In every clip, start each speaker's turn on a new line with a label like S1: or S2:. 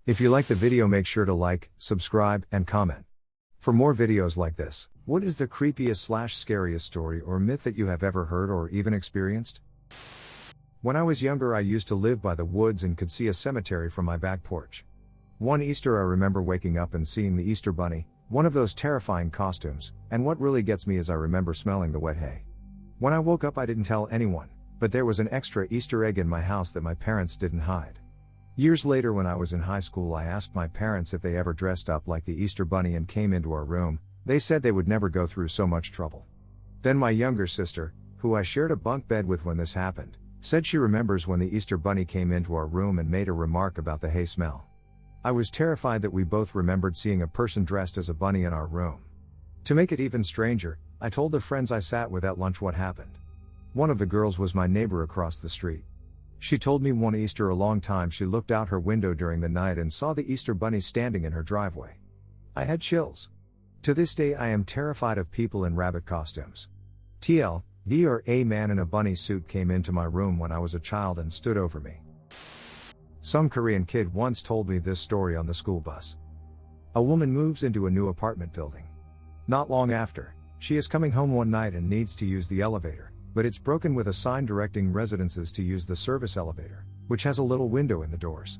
S1: If you like the video, make sure to like, subscribe, and comment. For more videos like this, what is the creepiest/scariest story or myth that you have ever heard or even experienced? When I was younger, I used to live by the woods and could see a cemetery from my back porch. One Easter, I remember waking up and seeing the Easter bunny, one of those terrifying costumes, and what really gets me is I remember smelling the wet hay. When I woke up, I didn't tell anyone, but there was an extra Easter egg in my house that my parents didn't hide. Years later, when I was in high school, I asked my parents if they ever dressed up like the Easter bunny and came into our room. They said they would never go through so much trouble. Then my younger sister, who I shared a bunk bed with when this happened, said she remembers when the Easter bunny came into our room and made a remark about the hay smell. I was terrified that we both remembered seeing a person dressed as a bunny in our room. To make it even stranger, I told the friends I sat with at lunch what happened. One of the girls was my neighbor across the street. She told me one Easter a long time she looked out her window during the night and saw the Easter bunny standing in her driveway. I had chills. To this day, I am terrified of people in rabbit costumes. A man in a bunny suit came into my room when I was a child and stood over me. Some Korean kid once told me this story on the school bus. A woman moves into a new apartment building. Not long after, she is coming home one night and needs to use the elevator, but it's broken with a sign directing residents to use the service elevator, which has a little window in the doors.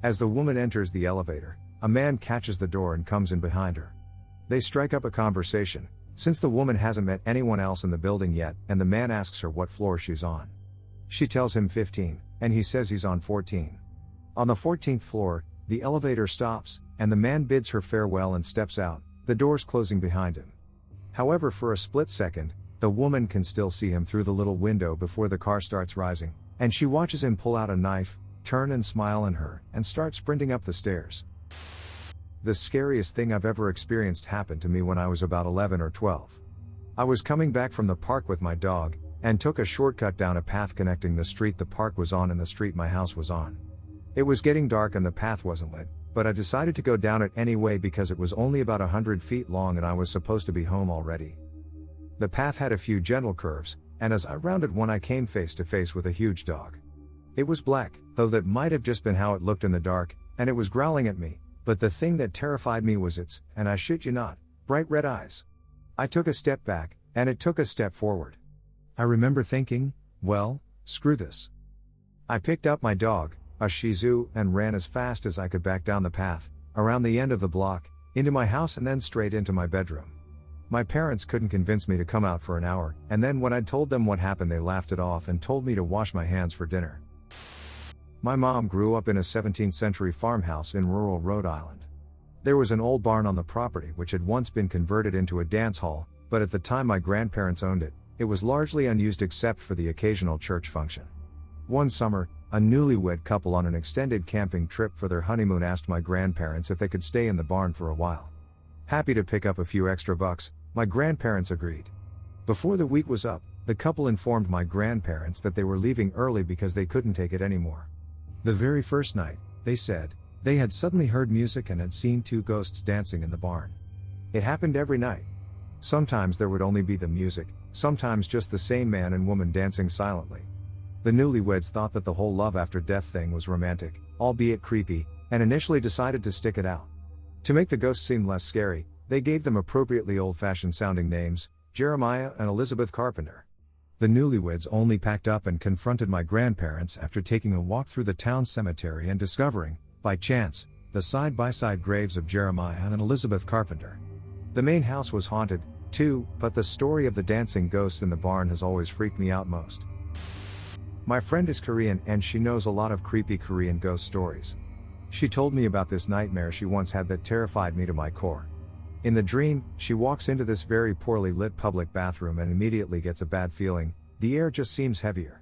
S1: As the woman enters the elevator, a man catches the door and comes in behind her. They strike up a conversation, since the woman hasn't met anyone else in the building yet, and the man asks her what floor she's on. She tells him 15, and he says he's on 14. On the 14th floor, the elevator stops, and the man bids her farewell and steps out, the doors closing behind him. However, for a split second, the woman can still see him through the little window before the car starts rising, and she watches him pull out a knife, turn and smile at her, and start sprinting up the stairs. The scariest thing I've ever experienced happened to me when I was about 11 or 12. I was coming back from the park with my dog, and took a shortcut down a path connecting the street the park was on and the street my house was on. It was getting dark and the path wasn't lit, but I decided to go down it anyway because it was only about 100 feet long and I was supposed to be home already. The path had a few gentle curves, and as I rounded one I came face to face with a huge dog. It was black, though that might have just been how it looked in the dark, and it was growling at me, but the thing that terrified me was its, and I shit you not, bright red eyes. I took a step back, and it took a step forward. I remember thinking, well, screw this. I picked up my dog, a Shih Tzu, and ran as fast as I could back down the path, around the end of the block, into my house and then straight into my bedroom. My parents couldn't convince me to come out for an hour, and then when I told them what happened they laughed it off and told me to wash my hands for dinner. My mom grew up in a 17th century farmhouse in rural Rhode Island. There was an old barn on the property which had once been converted into a dance hall, but at the time my grandparents owned it, it was largely unused except for the occasional church function. One summer, a newlywed couple on an extended camping trip for their honeymoon asked my grandparents if they could stay in the barn for a while. Happy to pick up a few extra bucks, my grandparents agreed. Before the week was up, the couple informed my grandparents that they were leaving early because they couldn't take it anymore. The very first night, they said, they had suddenly heard music and had seen two ghosts dancing in the barn. It happened every night. Sometimes there would only be the music, sometimes just the same man and woman dancing silently. The newlyweds thought that the whole love after death thing was romantic, albeit creepy, and initially decided to stick it out. To make the ghosts seem less scary, they gave them appropriately old-fashioned sounding names, Jeremiah and Elizabeth Carpenter. The newlyweds only packed up and confronted my grandparents after taking a walk through the town cemetery and discovering, by chance, the side-by-side graves of Jeremiah and Elizabeth Carpenter. The main house was haunted, too, but the story of the dancing ghosts in the barn has always freaked me out most. My friend is Korean and she knows a lot of creepy Korean ghost stories. She told me about this nightmare she once had that terrified me to my core. In the dream, she walks into this very poorly lit public bathroom and immediately gets a bad feeling, the air just seems heavier.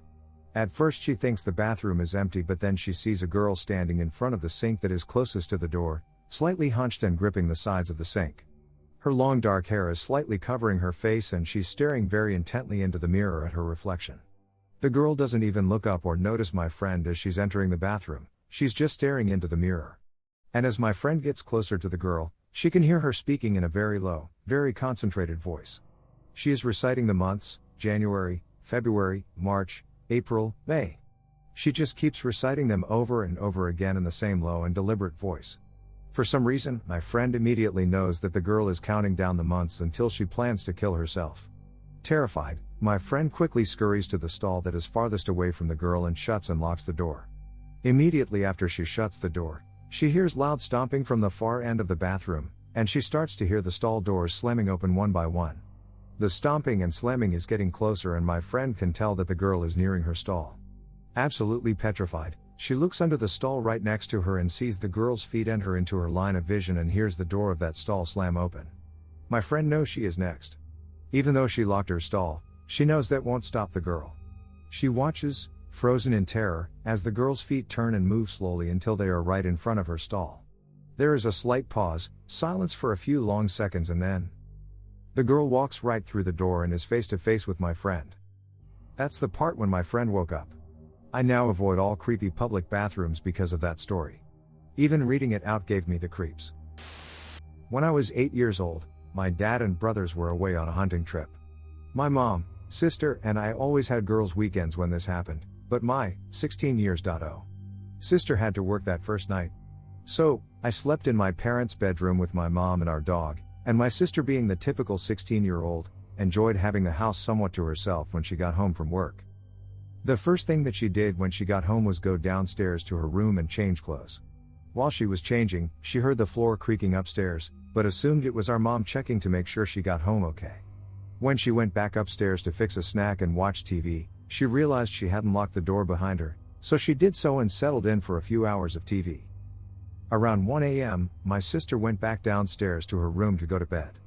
S1: At first she thinks the bathroom is empty, but then she sees a girl standing in front of the sink that is closest to the door, slightly hunched and gripping the sides of the sink. Her long dark hair is slightly covering her face and she's staring very intently into the mirror at her reflection. The girl doesn't even look up or notice my friend as she's entering the bathroom, she's just staring into the mirror. And as my friend gets closer to the girl, she can hear her speaking in a very low, very concentrated voice. She is reciting the months, January, February, March, April, May. She just keeps reciting them over and over again in the same low and deliberate voice. For some reason, my friend immediately knows that the girl is counting down the months until she plans to kill herself. Terrified, my friend quickly scurries to the stall that is farthest away from the girl and shuts and locks the door. Immediately after she shuts the door, she hears loud stomping from the far end of the bathroom, and she starts to hear the stall doors slamming open one by one. The stomping and slamming is getting closer, and my friend can tell that the girl is nearing her stall. Absolutely petrified, she looks under the stall right next to her and sees the girl's feet enter into her line of vision and hears the door of that stall slam open. My friend knows she is next. Even though she locked her stall, she knows that won't stop the girl. She watches, frozen in terror, as the girl's feet turn and move slowly until they are right in front of her stall. There is a slight pause, silence for a few long seconds, and then the girl walks right through the door and is face to face with my friend. That's the part when my friend woke up. I now avoid all creepy public bathrooms because of that story. Even reading it out gave me the creeps. When I was 8 years old, my dad and brothers were away on a hunting trip. My mom, sister, and I always had girls' weekends when this happened, but my 16 years old sister had to work that first night. So, I slept in my parents' bedroom with my mom and our dog, and my sister, being the typical 16-year-old, enjoyed having the house somewhat to herself when she got home from work. The first thing that she did when she got home was go downstairs to her room and change clothes. While she was changing, she heard the floor creaking upstairs, but assumed it was our mom checking to make sure she got home okay. When she went back upstairs to fix a snack and watch TV, she realized she hadn't locked the door behind her, so she did so and settled in for a few hours of TV. Around 1 a.m., my sister went back downstairs to her room to go to bed.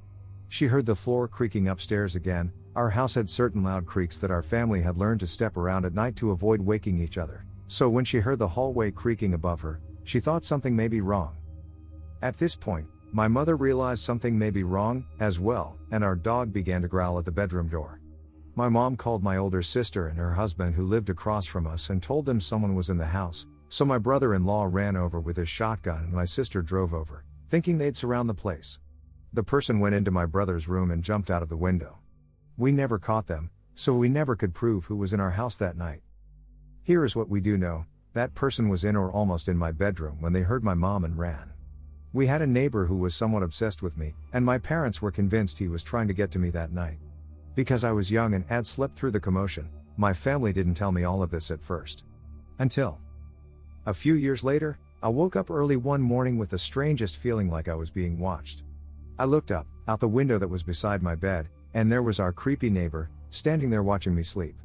S1: She heard the floor creaking upstairs again. Our house had certain loud creaks that our family had learned to step around at night to avoid waking each other, so when she heard the hallway creaking above her, she thought something may be wrong. At this point, my mother realized something may be wrong, as well, and our dog began to growl at the bedroom door. My mom called my older sister and her husband, who lived across from us, and told them someone was in the house, so my brother-in-law ran over with his shotgun and my sister drove over, thinking they'd surround the place. The person went into my brother's room and jumped out of the window. We never caught them, so we never could prove who was in our house that night. Here is what we do know: that person was in or almost in my bedroom when they heard my mom and ran. We had a neighbor who was somewhat obsessed with me, and my parents were convinced he was trying to get to me that night. Because I was young and had slept through the commotion, my family didn't tell me all of this at first. Until a few years later, I woke up early one morning with the strangest feeling, like I was being watched. I looked up, out the window that was beside my bed, and there was our creepy neighbor, standing there watching me sleep.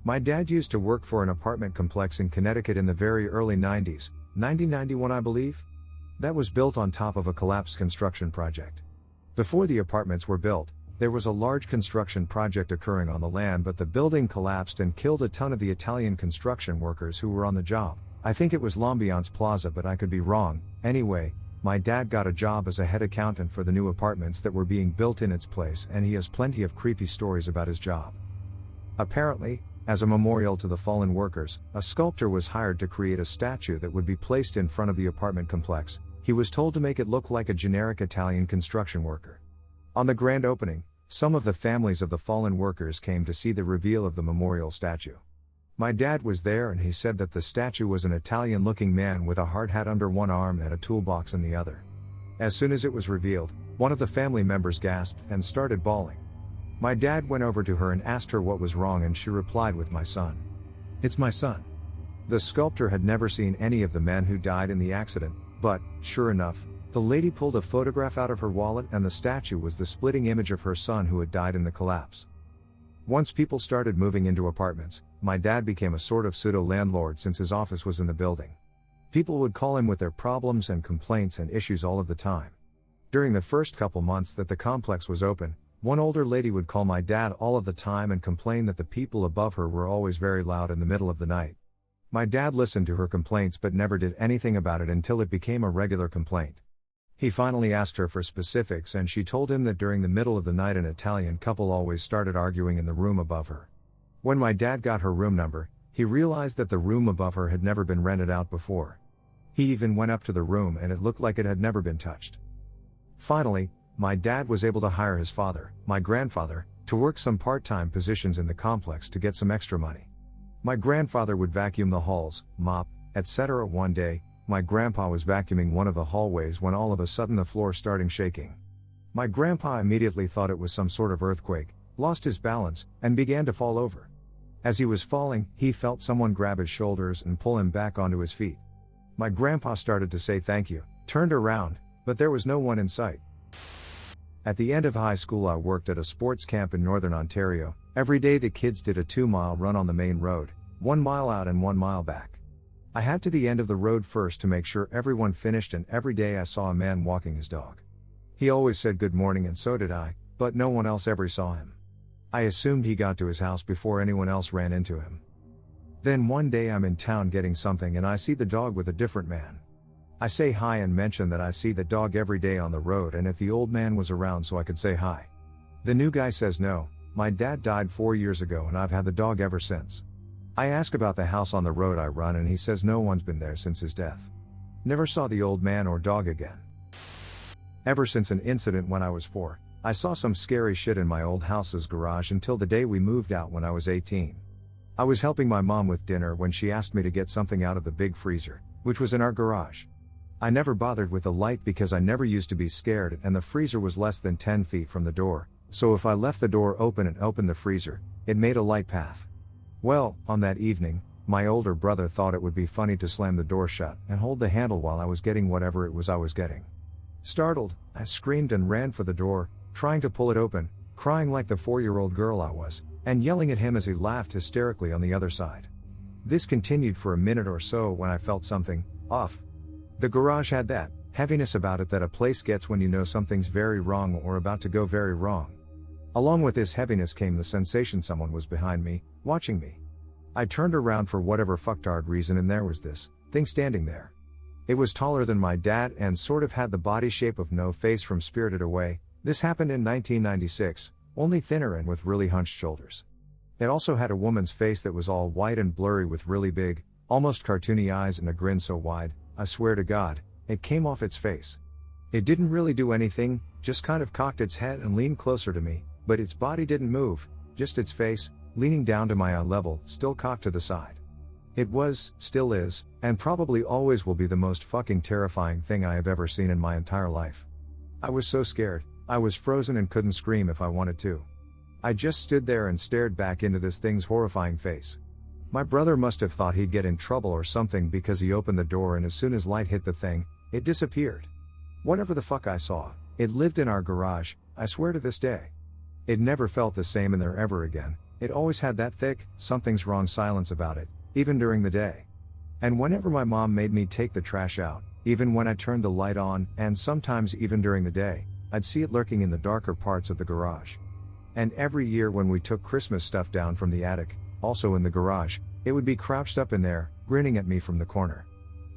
S1: My dad used to work for an apartment complex in Connecticut in the very early 90s, 1991 I believe. That was built on top of a collapsed construction project. Before the apartments were built, there was a large construction project occurring on the land, but the building collapsed and killed a ton of the Italian construction workers who were on the job. I think it was L'Ambiance Plaza, but I could be wrong. Anyway, my dad got a job as a head accountant for the new apartments that were being built in its place, and he has plenty of creepy stories about his job. Apparently, as a memorial to the fallen workers, a sculptor was hired to create a statue that would be placed in front of the apartment complex. He was told to make it look like a generic Italian construction worker. On the grand opening, some of the families of the fallen workers came to see the reveal of the memorial statue. My dad was there, and he said that the statue was an Italian-looking man with a hard hat under one arm and a toolbox in the other. As soon as it was revealed, one of the family members gasped and started bawling. My dad went over to her and asked her what was wrong, and she replied with, "My son. It's my son." The sculptor had never seen any of the men who died in the accident, but, sure enough, the lady pulled a photograph out of her wallet, and the statue was the splitting image of her son who had died in the collapse. Once people started moving into apartments, my dad became a sort of pseudo-landlord since his office was in the building. People would call him with their problems and complaints and issues all of the time. During the first couple months that the complex was open, one older lady would call my dad all of the time and complain that the people above her were always very loud in the middle of the night. My dad listened to her complaints but never did anything about it until it became a regular complaint. He finally asked her for specifics, and she told him that during the middle of the night an Italian couple always started arguing in the room above her. When my dad got her room number, he realized that the room above her had never been rented out before. He even went up to the room and it looked like it had never been touched. Finally, my dad was able to hire his father, my grandfather, to work some part-time positions in the complex to get some extra money. My grandfather would vacuum the halls, mop, etc. One day, my grandpa was vacuuming one of the hallways when all of a sudden the floor started shaking. My grandpa immediately thought it was some sort of earthquake, lost his balance, and began to fall over. As he was falling, he felt someone grab his shoulders and pull him back onto his feet. My grandpa started to say thank you, turned around, but there was no one in sight. At the end of high school, I worked at a sports camp in northern Ontario. Every day the kids did a 2-mile run on the main road, 1 mile out and 1 mile back. I had to the end of the road first to make sure everyone finished, and every day I saw a man walking his dog. He always said good morning, and so did I, but no one else ever saw him. I assumed he got to his house before anyone else ran into him. Then one day I'm in town getting something and I see the dog with a different man. I say hi and mention that I see the dog every day on the road and if the old man was around so I could say hi. The new guy says no, my dad died 4 years ago and I've had the dog ever since. I ask about the house on the road I run and he says no one's been there since his death. Never saw the old man or dog again. Ever since an incident when I was 4, I saw some scary shit in my old house's garage until the day we moved out when I was 18. I was helping my mom with dinner when she asked me to get something out of the big freezer, which was in our garage. I never bothered with the light because I never used to be scared and the freezer was less than 10 feet from the door, so if I left the door open and opened the freezer, it made a light path. Well, on that evening, my older brother thought it would be funny to slam the door shut and hold the handle while I was getting whatever it was I was getting. Startled, I screamed and ran for the door, trying to pull it open, crying like the 4-year-old girl I was, and yelling at him as he laughed hysterically on the other side. This continued for a minute or so when I felt something off. The garage had that heaviness about it that a place gets when you know something's very wrong or about to go very wrong. Along with this heaviness came the sensation someone was behind me, watching me. I turned around for whatever fucktard reason and there was this thing standing there. It was taller than my dad and sort of had the body shape of No Face from Spirited Away. This happened in 1996, only thinner and with really hunched shoulders. It also had a woman's face that was all white and blurry with really big, almost cartoony eyes and a grin so wide, I swear to God, it came off its face. It didn't really do anything, just kind of cocked its head and leaned closer to me, but its body didn't move, just its face, leaning down to my eye level, still cocked to the side. It was, still is, and probably always will be the most fucking terrifying thing I have ever seen in my entire life. I was so scared, I was frozen and couldn't scream if I wanted to. I just stood there and stared back into this thing's horrifying face. My brother must have thought he'd get in trouble or something because he opened the door and as soon as light hit the thing, it disappeared. Whatever the fuck I saw, it lived in our garage, I swear to this day. It never felt the same in there ever again. It always had that thick, something's wrong silence about it, even during the day. And whenever my mom made me take the trash out, even when I turned the light on, and sometimes even during the day, I'd see it lurking in the darker parts of the garage. And every year when we took Christmas stuff down from the attic, also in the garage, it would be crouched up in there, grinning at me from the corner.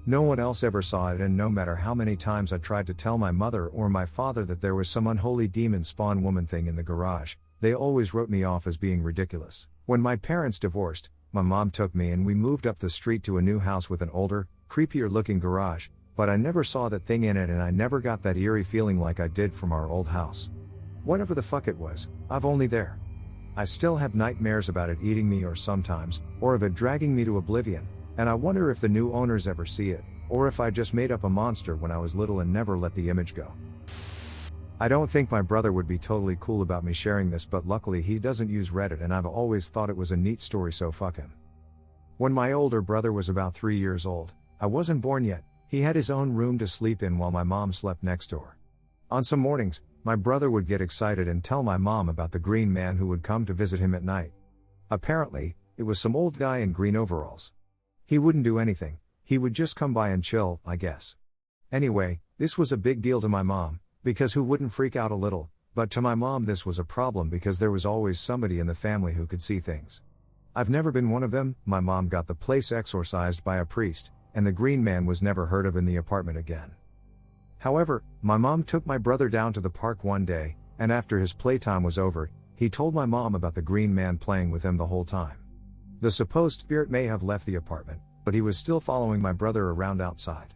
S1: No one else ever saw it, and no matter how many times I tried to tell my mother or my father that there was some unholy demon spawn woman thing in the garage, they always wrote me off as being ridiculous. When my parents divorced, my mom took me and we moved up the street to a new house with an older, creepier looking garage, but I never saw that thing in it and I never got that eerie feeling like I did from our old house. Whatever the fuck it was, I've only there. I still have nightmares about it eating me or sometimes, or of it dragging me to oblivion, and I wonder if the new owners ever see it, or if I just made up a monster when I was little and never let the image go. I don't think my brother would be totally cool about me sharing this, but luckily he doesn't use Reddit and I've always thought it was a neat story, so fuck him. When my older brother was about 3 years old, I wasn't born yet, he had his own room to sleep in while my mom slept next door. On some mornings, my brother would get excited and tell my mom about the green man who would come to visit him at night. Apparently, it was some old guy in green overalls. He wouldn't do anything, he would just come by and chill, I guess. Anyway, this was a big deal to my mom, because who wouldn't freak out a little, but to my mom this was a problem because there was always somebody in the family who could see things. I've never been one of them. My mom got the place exorcised by a priest, and the green man was never heard of in the apartment again. However, my mom took my brother down to the park one day, and after his playtime was over, he told my mom about the green man playing with him the whole time. The supposed spirit may have left the apartment, but he was still following my brother around outside.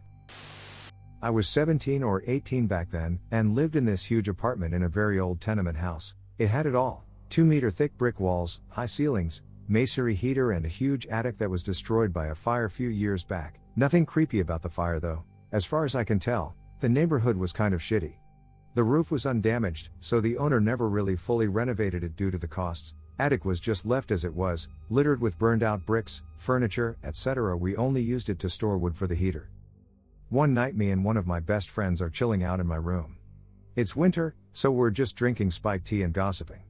S1: I was 17 or 18 back then, and lived in this huge apartment in a very old tenement house. It had it all: 2-meter thick brick walls, high ceilings, masonry heater and a huge attic that was destroyed by a fire a few years back. Nothing creepy about the fire though. As far as I can tell, the neighborhood was kind of shitty. The roof was undamaged, so the owner never really fully renovated it due to the costs. Attic was just left as it was, littered with burned out bricks, furniture, etc. We only used it to store wood for the heater. One night me and one of my best friends are chilling out in my room. It's winter, so we're just drinking spiked tea and gossiping.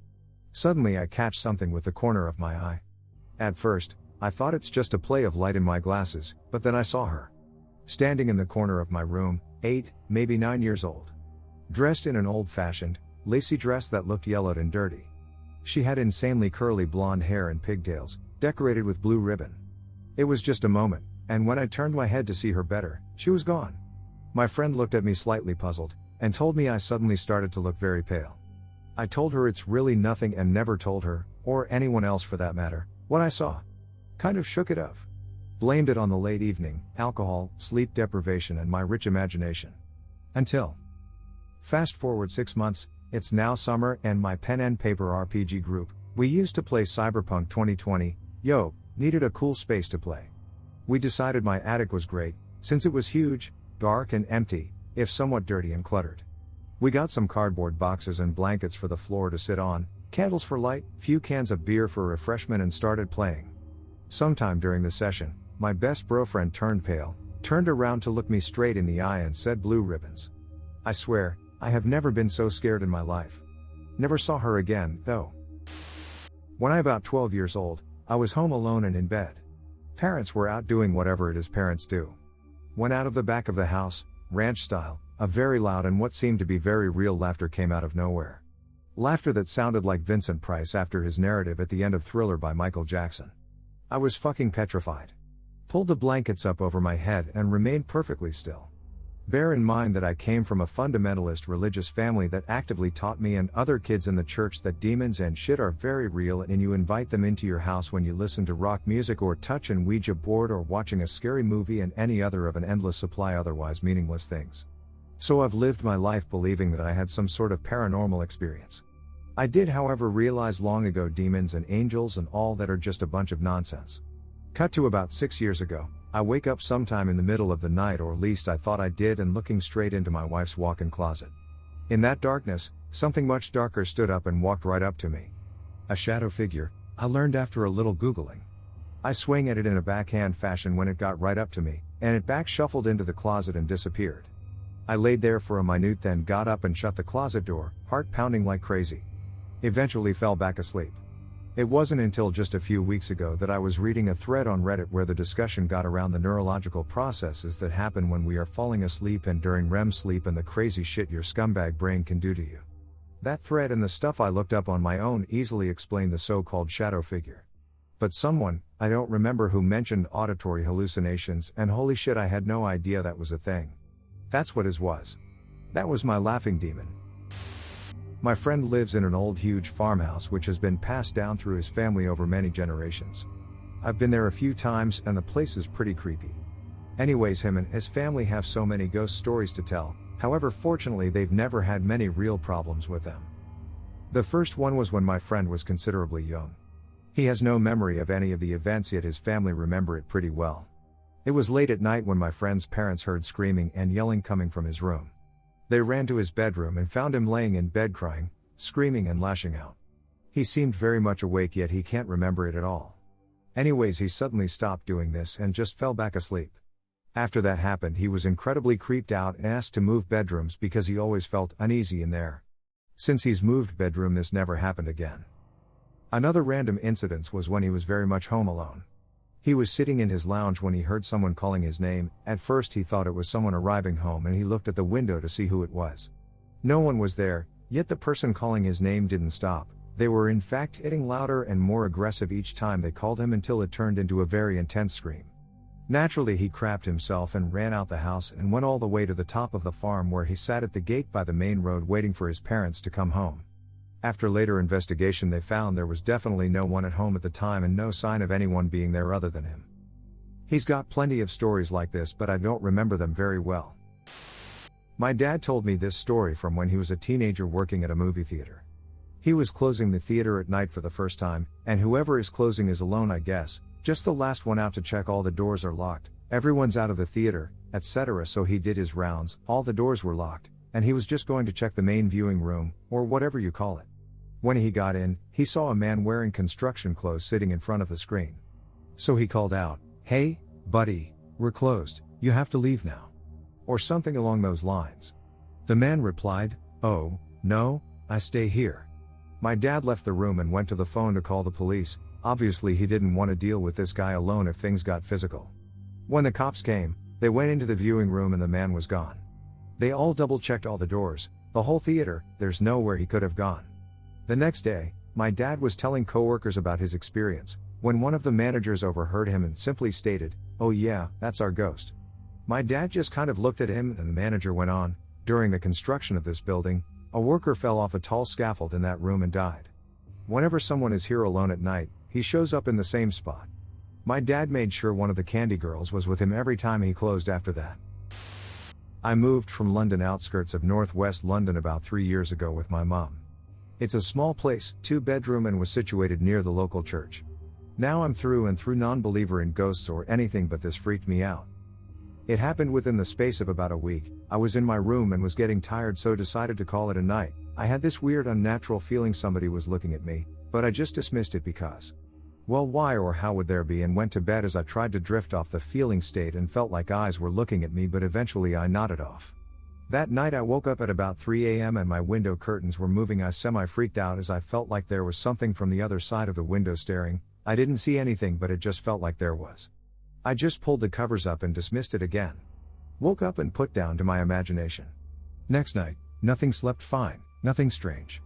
S1: Suddenly I catch something with the corner of my eye. At first, I thought it's just a play of light in my glasses, but then I saw her. Standing in the corner of my room, 8, maybe 9 years old. Dressed in an old-fashioned, lacy dress that looked yellowed and dirty. She had insanely curly blonde hair and pigtails, decorated with blue ribbon. It was just a moment, and when I turned my head to see her better, she was gone. My friend looked at me slightly puzzled, and told me I suddenly started to look very pale. I told her it's really nothing and never told her, or anyone else for that matter, what I saw. Kind of shook it off. Blamed it on the late evening, alcohol, sleep deprivation and my rich imagination. Until. Fast forward 6 months, it's now summer and my pen and paper RPG group, we used to play Cyberpunk 2020, needed a cool space to play. We decided my attic was great, since it was huge, dark and empty, if somewhat dirty and cluttered. We got some cardboard boxes and blankets for the floor to sit on, candles for light, few cans of beer for refreshment and started playing. Sometime during the session, my best bro friend turned pale, turned around to look me straight in the eye and said blue ribbons. I swear, I have never been so scared in my life. Never saw her again, though. When I about 12 years old, I was home alone and in bed. Parents were out doing whatever it is parents do. When out of the back of the house, ranch style, a very loud and what seemed to be very real laughter came out of nowhere. Laughter that sounded like Vincent Price after his narrative at the end of Thriller by Michael Jackson. I was fucking petrified. Pulled the blankets up over my head and remained perfectly still. Bear in mind that I came from a fundamentalist religious family that actively taught me and other kids in the church that demons and shit are very real and you invite them into your house when you listen to rock music or touch an Ouija board or watching a scary movie and any other of an endless supply otherwise meaningless things. So I've lived my life believing that I had some sort of paranormal experience. I did however realize long ago demons and angels and all that are just a bunch of nonsense. Cut to about 6 years ago, I wake up sometime in the middle of the night or at least I thought I did and looking straight into my wife's walk-in closet. In that darkness, something much darker stood up and walked right up to me. A shadow figure, I learned after a little googling. I swung at it in a backhand fashion when it got right up to me, and it back shuffled into the closet and disappeared. I laid there for a minute then got up and shut the closet door, heart pounding like crazy. Eventually fell back asleep. It wasn't until just a few weeks ago that I was reading a thread on Reddit where the discussion got around the neurological processes that happen when we are falling asleep and during REM sleep and the crazy shit your scumbag brain can do to you. That thread and the stuff I looked up on my own easily explained the so-called shadow figure. But someone, I don't remember who, mentioned auditory hallucinations and holy shit I had no idea that was a thing. That's what his was. That was my laughing demon. My friend lives in an old huge farmhouse which has been passed down through his family over many generations. I've been there a few times and the place is pretty creepy. Anyways, him and his family have so many ghost stories to tell, however fortunately they've never had many real problems with them. The first one was when my friend was considerably young. He has no memory of any of the events yet his family remember it pretty well. It was late at night when my friend's parents heard screaming and yelling coming from his room. They ran to his bedroom and found him laying in bed crying, screaming and lashing out. He seemed very much awake yet he can't remember it at all. Anyways, he suddenly stopped doing this and just fell back asleep. After that happened he was incredibly creeped out and asked to move bedrooms because he always felt uneasy in there. Since he's moved bedroom this never happened again. Another random incident was when he was very much home alone. He was sitting in his lounge when he heard someone calling his name. At first he thought it was someone arriving home and he looked at the window to see who it was. No one was there, yet the person calling his name didn't stop. They were in fact getting louder and more aggressive each time they called him until it turned into a very intense scream. Naturally he crapped himself and ran out the house and went all the way to the top of the farm where he sat at the gate by the main road waiting for his parents to come home. After later investigation they found there was definitely no one at home at the time and no sign of anyone being there other than him. He's got plenty of stories like this but I don't remember them very well. My dad told me this story from when he was a teenager working at a movie theater. He was closing the theater at night for the first time, and whoever is closing is alone, I guess, just the last one out to check all the doors are locked, everyone's out of the theater, etc. So he did his rounds, all the doors were locked, and he was just going to check the main viewing room, or whatever you call it. When he got in, he saw a man wearing construction clothes sitting in front of the screen. So he called out, "Hey, buddy, we're closed, you have to leave now." Or something along those lines. The man replied, "Oh, no, I stay here." My dad left the room and went to the phone to call the police. Obviously he didn't want to deal with this guy alone if things got physical. When the cops came, they went into the viewing room and the man was gone. They all double-checked all the doors, the whole theater, there's nowhere he could have gone. The next day, my dad was telling coworkers about his experience, when one of the managers overheard him and simply stated, "Oh yeah, that's our ghost." My dad just kind of looked at him and the manager went on, "During the construction of this building, a worker fell off a tall scaffold in that room and died. Whenever someone is here alone at night, he shows up in the same spot." My dad made sure one of the candy girls was with him every time he closed after that. I moved from London outskirts of northwest London about 3 years ago with my mom. It's a small place, 2-bedroom, and was situated near the local church. Now I'm through and through non-believer in ghosts or anything, but this freaked me out. It happened within the space of about a week. I was in my room and was getting tired, so decided to call it a night. I had this weird unnatural feeling somebody was looking at me, but I just dismissed it because, well, why or how would there be, and went to bed as I tried to drift off the feeling state and felt like eyes were looking at me, but eventually I nodded off. That night I woke up at about 3 a.m. and my window curtains were moving. I semi-freaked out as I felt like there was something from the other side of the window staring. I didn't see anything, but it just felt like there was. I just pulled the covers up and dismissed it again. Woke up and put down to my imagination. Next night, nothing, slept fine, nothing strange.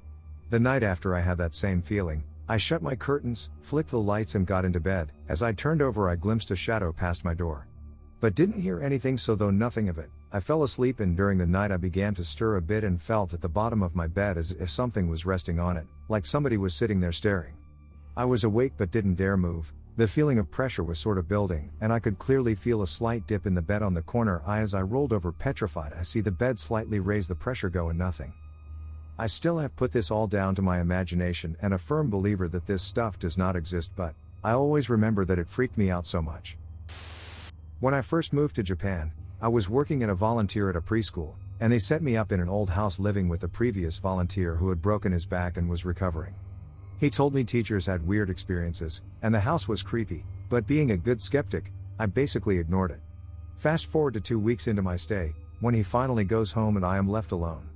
S1: The night after I had that same feeling, I shut my curtains, flicked the lights and got into bed. As I turned over I glimpsed a shadow past my door. But didn't hear anything, so though nothing of it, I fell asleep, and during the night I began to stir a bit and felt at the bottom of my bed as if something was resting on it, like somebody was sitting there staring. I was awake but didn't dare move. The feeling of pressure was sort of building, and I could clearly feel a slight dip in the bed on the corner. As I rolled over petrified, I see the bed slightly raise, the pressure go, and nothing. I still have put this all down to my imagination and a firm believer that this stuff does not exist, but I always remember that it freaked me out so much. When I first moved to Japan, I was working as a volunteer at a preschool, and they set me up in an old house living with a previous volunteer who had broken his back and was recovering. He told me teachers had weird experiences, and the house was creepy, but being a good skeptic, I basically ignored it. Fast forward to 2 weeks into my stay, when he finally goes home and I am left alone.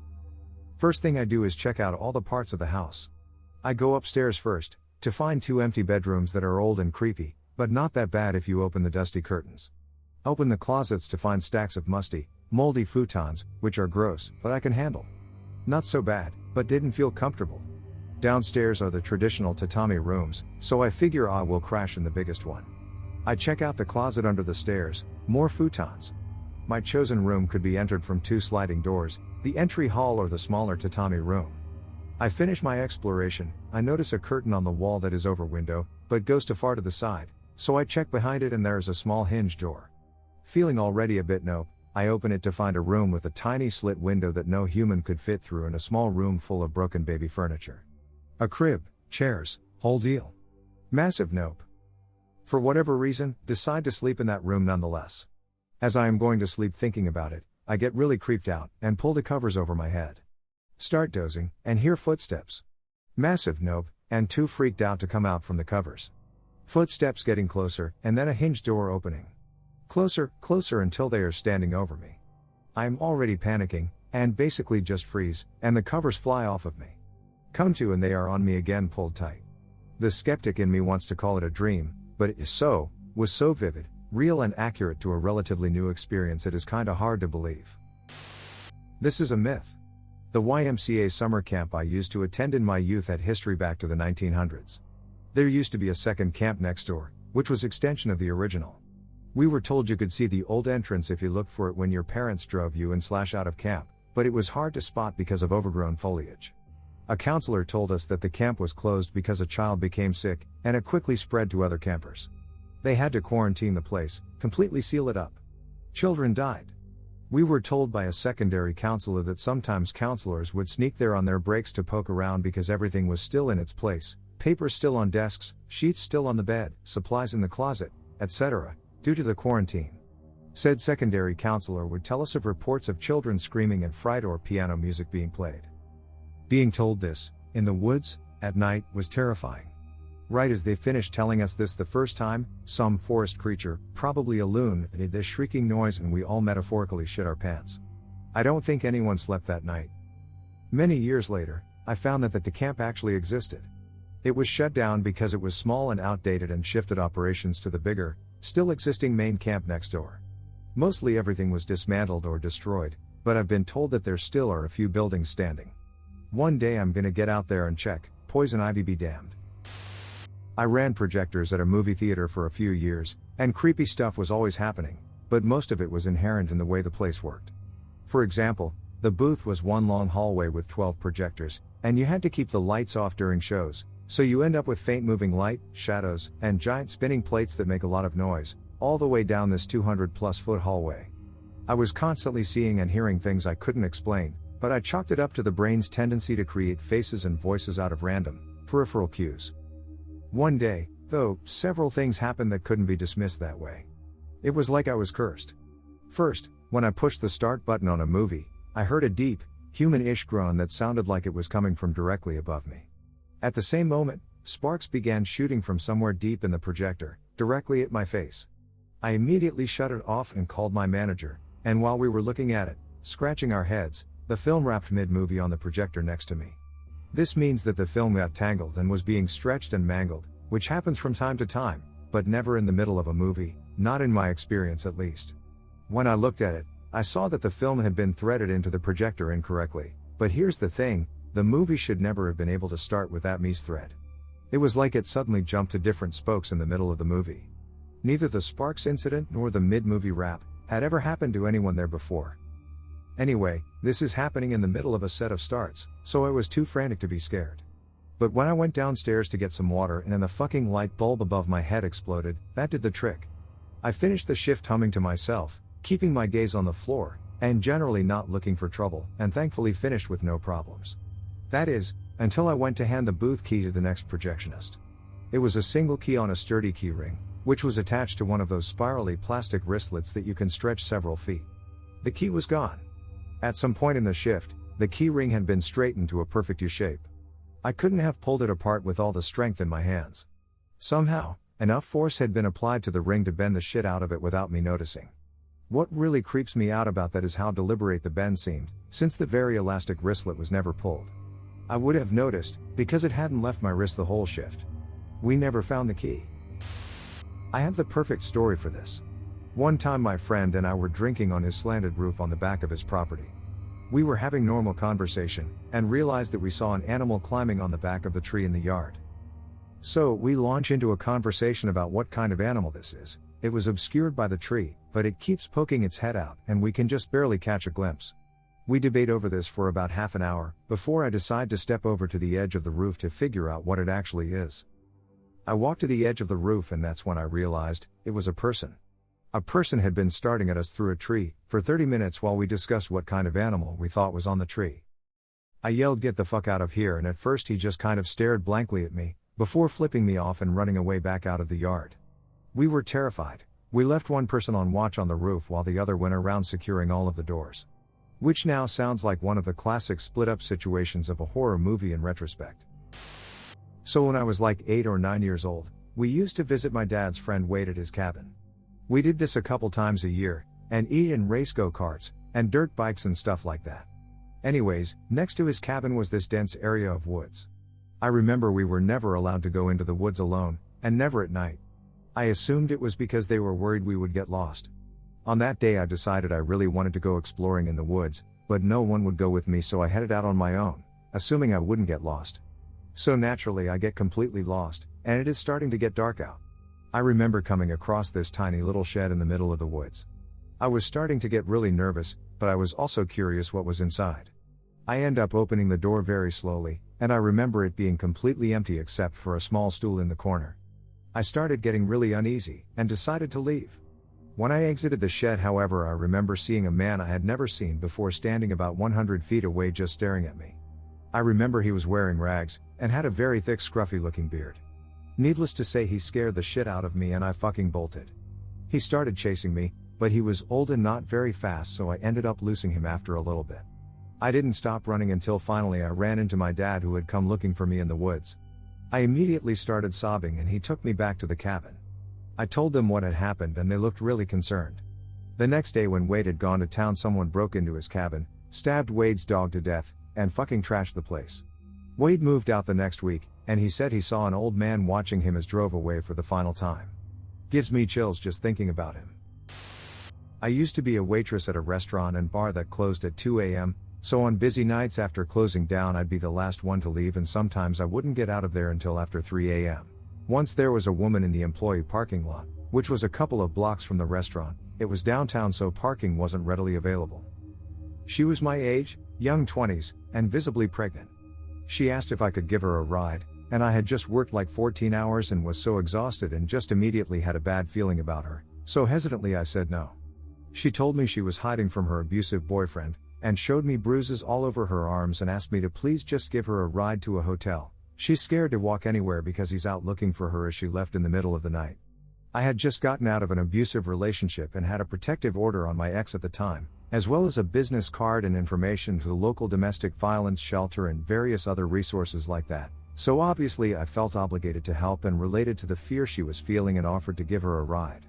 S1: First thing I do is check out all the parts of the house. I go upstairs first, to find 2 empty bedrooms that are old and creepy, but not that bad if you open the dusty curtains. Open the closets to find stacks of musty, moldy futons, which are gross, but I can handle. Not so bad, but didn't feel comfortable. Downstairs are the traditional tatami rooms, so I figure I will crash in the biggest one. I check out the closet under the stairs, more futons. My chosen room could be entered from 2 sliding doors, the entry hall or the smaller tatami room. I finish my exploration. I notice a curtain on the wall that is over window, but goes too far to the side, so I check behind it and there is a small hinged door. Feeling already a bit nope, I open it to find a room with a tiny slit window that no human could fit through and a small room full of broken baby furniture. A crib, chairs, whole deal. Massive nope. For whatever reason, decide to sleep in that room nonetheless. As I am going to sleep thinking about it, I get really creeped out and pull the covers over my head. Start dozing and hear footsteps. Massive nope, and too freaked out to come out from the covers. Footsteps getting closer, and then a hinged door opening. Closer, closer until they are standing over me. I am already panicking, and basically just freeze, and the covers fly off of me. Come to and they are on me again, pulled tight. The skeptic in me wants to call it a dream, but it was so vivid, real and accurate to a relatively new experience it is kinda hard to believe. This is a myth. The YMCA summer camp I used to attend in my youth had history back to the 1900s. There used to be a second camp next door, which was extension of the original. We were told you could see the old entrance if you looked for it when your parents drove you in / out of camp, but it was hard to spot because of overgrown foliage. A counselor told us that the camp was closed because a child became sick, and it quickly spread to other campers. They had to quarantine the place, completely seal it up. Children died. We were told by a secondary counselor that sometimes counselors would sneak there on their breaks to poke around because everything was still in its place, papers still on desks, sheets still on the bed, supplies in the closet, etc., due to the quarantine. Said secondary counselor would tell us of reports of children screaming in fright or piano music being played. Being told this, in the woods, at night, was terrifying. Right as they finished telling us this the first time, some forest creature, probably a loon, made this shrieking noise and we all metaphorically shit our pants. I don't think anyone slept that night. Many years later, I found that the camp actually existed. It was shut down because it was small and outdated and shifted operations to the bigger, still existing main camp next door. Mostly everything was dismantled or destroyed, but I've been told that there still are a few buildings standing. One day I'm gonna get out there and check, poison ivy be damned. I ran projectors at a movie theater for a few years, and creepy stuff was always happening, but most of it was inherent in the way the place worked. For example, the booth was one long hallway with 12 projectors, and you had to keep the lights off during shows, so you end up with faint moving light, shadows, and giant spinning plates that make a lot of noise, all the way down this 200+ foot hallway. I was constantly seeing and hearing things I couldn't explain, but I chalked it up to the brain's tendency to create faces and voices out of random, peripheral cues. One day, though, several things happened that couldn't be dismissed that way. It was like I was cursed. First, when I pushed the start button on a movie, I heard a deep, human-ish groan that sounded like it was coming from directly above me. At the same moment, sparks began shooting from somewhere deep in the projector, directly at my face. I immediately shut it off and called my manager, and while we were looking at it, scratching our heads, the film wrapped mid-movie on the projector next to me. This means that the film got tangled and was being stretched and mangled, which happens from time to time, but never in the middle of a movie, not in my experience at least. When I looked at it, I saw that the film had been threaded into the projector incorrectly, but here's the thing, the movie should never have been able to start with that misthread. It was like it suddenly jumped to different spokes in the middle of the movie. Neither the sparks incident nor the mid-movie wrap had ever happened to anyone there before. Anyway, this is happening in the middle of a set of starts, so I was too frantic to be scared. But when I went downstairs to get some water and then the fucking light bulb above my head exploded, that did the trick. I finished the shift humming to myself, keeping my gaze on the floor, and generally not looking for trouble, and thankfully finished with no problems. That is, until I went to hand the booth key to the next projectionist. It was a single key on a sturdy key ring, which was attached to one of those spirally plastic wristlets that you can stretch several feet. The key was gone. At some point in the shift, the key ring had been straightened to a perfect U-shape. I couldn't have pulled it apart with all the strength in my hands. Somehow, enough force had been applied to the ring to bend the shit out of it without me noticing. What really creeps me out about that is how deliberate the bend seemed, since the very elastic wristlet was never pulled. I would have noticed, because it hadn't left my wrist the whole shift. We never found the key. I have the perfect story for this. One time my friend and I were drinking on his slanted roof on the back of his property. We were having normal conversation, and realized that we saw an animal climbing on the back of the tree in the yard. So, we launch into a conversation about what kind of animal this is. It was obscured by the tree, but it keeps poking its head out, and we can just barely catch a glimpse. We debate over this for about half an hour, before I decide to step over to the edge of the roof to figure out what it actually is. I walked to the edge of the roof and that's when I realized, it was a person. A person had been staring at us through a tree, for 30 minutes while we discussed what kind of animal we thought was on the tree. I yelled get the fuck out of here and at first he just kind of stared blankly at me, before flipping me off and running away back out of the yard. We were terrified. We left one person on watch on the roof while the other went around securing all of the doors. Which now sounds like one of the classic split-up situations of a horror movie in retrospect. So when I was like 8 or 9 years old, we used to visit my dad's friend Wade at his cabin. We did this a couple times a year, and eat and race go-karts, and dirt bikes and stuff like that. Anyways, next to his cabin was this dense area of woods. I remember we were never allowed to go into the woods alone, and never at night. I assumed it was because they were worried we would get lost. On that day I decided I really wanted to go exploring in the woods, but no one would go with me so I headed out on my own, assuming I wouldn't get lost. So naturally I get completely lost, and it is starting to get dark out. I remember coming across this tiny little shed in the middle of the woods. I was starting to get really nervous, but I was also curious what was inside. I end up opening the door very slowly, and I remember it being completely empty except for a small stool in the corner. I started getting really uneasy, and decided to leave. When I exited the shed, however, I remember seeing a man I had never seen before standing about 100 feet away just staring at me. I remember he was wearing rags, and had a very thick scruffy looking beard. Needless to say, he scared the shit out of me and I fucking bolted. He started chasing me, but he was old and not very fast, so I ended up losing him after a little bit. I didn't stop running until finally I ran into my dad, who had come looking for me in the woods. I immediately started sobbing and he took me back to the cabin. I told them what had happened and they looked really concerned. The next day, when Wade had gone to town, someone broke into his cabin, stabbed Wade's dog to death, and fucking trashed the place. Wade moved out the next week, and he said he saw an old man watching him as drove away for the final time. Gives me chills just thinking about him. I used to be a waitress at a restaurant and bar that closed at 2 a.m, so on busy nights after closing down I'd be the last one to leave, and sometimes I wouldn't get out of there until after 3 a.m. Once there was a woman in the employee parking lot, which was a couple of blocks from the restaurant. It was downtown, so parking wasn't readily available. She was my age, young 20s, and visibly pregnant. She asked if I could give her a ride, and I had just worked like 14 hours and was so exhausted and just immediately had a bad feeling about her, so hesitantly I said no. She told me she was hiding from her abusive boyfriend, and showed me bruises all over her arms and asked me to please just give her a ride to a hotel. She's scared to walk anywhere because he's out looking for her, as she left in the middle of the night. I had just gotten out of an abusive relationship and had a protective order on my ex at the time, as well as a business card and information to the local domestic violence shelter and various other resources like that, so obviously I felt obligated to help and related to the fear she was feeling and offered to give her a ride.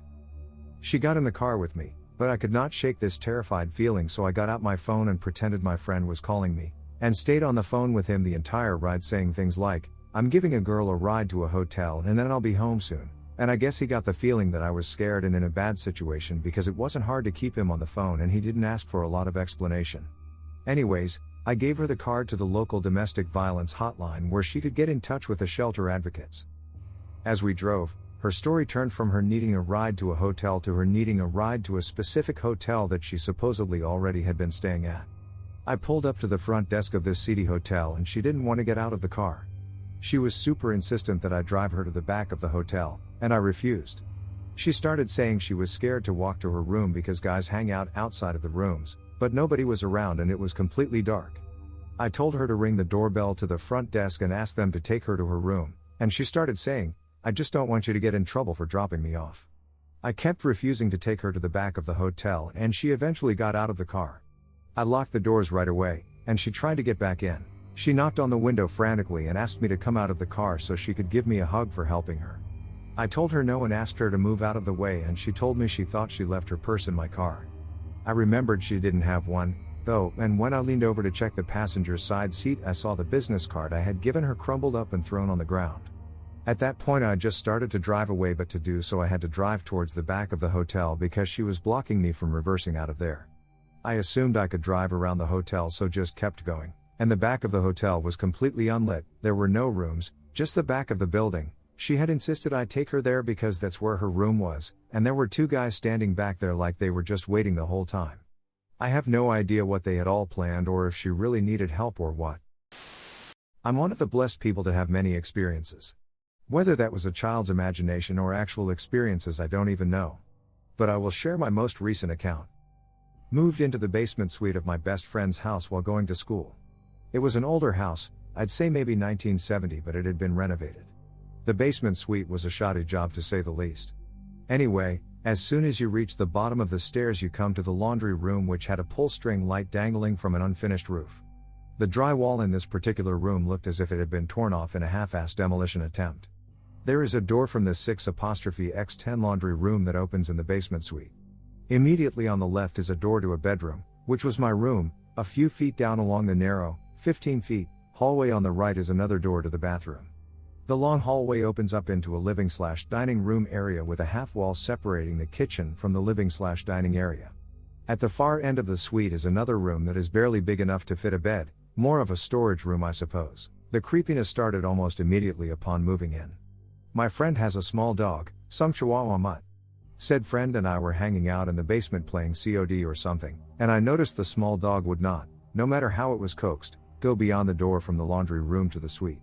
S1: She got in the car with me, but I could not shake this terrified feeling, so I got out my phone and pretended my friend was calling me, and stayed on the phone with him the entire ride, saying things like, "I'm giving a girl a ride to a hotel and then I'll be home soon." And I guess he got the feeling that I was scared and in a bad situation, because it wasn't hard to keep him on the phone and he didn't ask for a lot of explanation. Anyways, I gave her the card to the local domestic violence hotline where she could get in touch with the shelter advocates. As we drove, her story turned from her needing a ride to a hotel to her needing a ride to a specific hotel that she supposedly already had been staying at. I pulled up to the front desk of this seedy hotel and she didn't want to get out of the car. She was super insistent that I drive her to the back of the hotel, and I refused. She started saying she was scared to walk to her room because guys hang out outside of the rooms, but nobody was around and it was completely dark. I told her to ring the doorbell to the front desk and ask them to take her to her room, and she started saying, "I just don't want you to get in trouble for dropping me off." I kept refusing to take her to the back of the hotel and she eventually got out of the car. I locked the doors right away, and she tried to get back in. She knocked on the window frantically and asked me to come out of the car so she could give me a hug for helping her. I told her no and asked her to move out of the way, and she told me she thought she left her purse in my car. I remembered she didn't have one, though, and when I leaned over to check the passenger's side seat, I saw the business card I had given her crumbled up and thrown on the ground. At that point I just started to drive away, but to do so I had to drive towards the back of the hotel because she was blocking me from reversing out of there. I assumed I could drive around the hotel, so just kept going, and the back of the hotel was completely unlit. There were no rooms, just the back of the building. She had insisted I take her there because that's where her room was, and there were two guys standing back there like they were just waiting the whole time. I have no idea what they had all planned or if she really needed help or what. I'm one of the blessed people to have many experiences. Whether that was a child's imagination or actual experiences, I don't even know. But I will share my most recent account. Moved into the basement suite of my best friend's house while going to school. It was an older house, I'd say maybe 1970, but it had been renovated. The basement suite was a shoddy job to say the least. Anyway, as soon as you reach the bottom of the stairs you come to the laundry room, which had a pull string light dangling from an unfinished roof. The drywall in this particular room looked as if it had been torn off in a half-assed demolition attempt. There is a door from the 6*X10 laundry room that opens in the basement suite. Immediately on the left is a door to a bedroom, which was my room. A few feet down along the narrow, 15 feet, hallway on the right is another door to the bathroom. The long hallway opens up into a living/dining room area with a half wall separating the kitchen from the living/dining area. At the far end of the suite is another room that is barely big enough to fit a bed, more of a storage room I suppose. The creepiness started almost immediately upon moving in. My friend has a small dog, some Chihuahua mutt. Said friend and I were hanging out in the basement playing COD or something, and I noticed the small dog would not, no matter how it was coaxed, go beyond the door from the laundry room to the suite.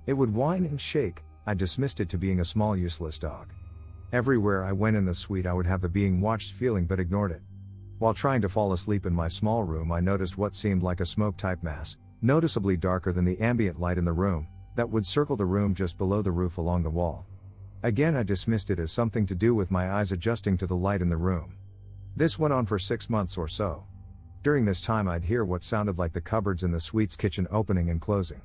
S1: It would whine and shake. I dismissed it to being a small useless dog. Everywhere I went in the suite I would have the being watched feeling but ignored it. While trying to fall asleep in my small room I noticed what seemed like a smoke-type mass, noticeably darker than the ambient light in the room, that would circle the room just below the roof along the wall. Again I dismissed it as something to do with my eyes adjusting to the light in the room. This went on for 6 months or so. During this time I'd hear what sounded like the cupboards in the suite's kitchen opening and closing.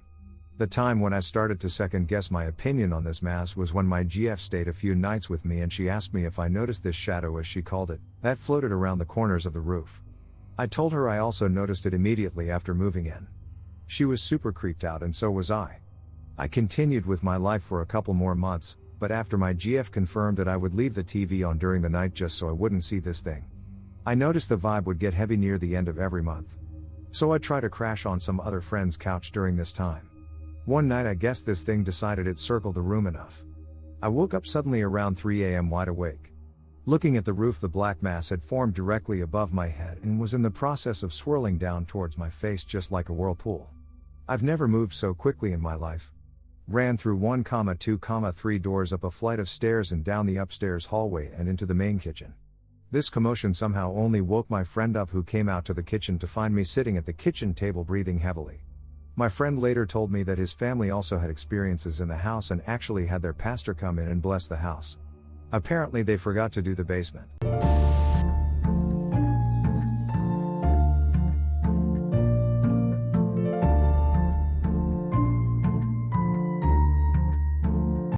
S1: The time when I started to second guess my opinion on this mass was when my GF stayed a few nights with me and she asked me if I noticed this shadow, as she called it, that floated around the corners of the roof. I told her I also noticed it immediately after moving in. She was super creeped out and so was I. I continued with my life for a couple more months, but after my GF confirmed that I would leave the TV on during the night just so I wouldn't see this thing. I noticed the vibe would get heavy near the end of every month. So I'd try to crash on some other friend's couch during this time. One night I guess this thing decided it circled the room enough. I woke up suddenly around 3 a.m. wide awake. Looking at the roof, the black mass had formed directly above my head and was in the process of swirling down towards my face just like a whirlpool. I've never moved so quickly in my life. Ran through 1, 2, 3 doors up a flight of stairs and down the upstairs hallway and into the main kitchen. This commotion somehow only woke my friend up, who came out to the kitchen to find me sitting at the kitchen table breathing heavily. My friend later told me that his family also had experiences in the house and actually had their pastor come in and bless the house. Apparently they forgot to do the basement.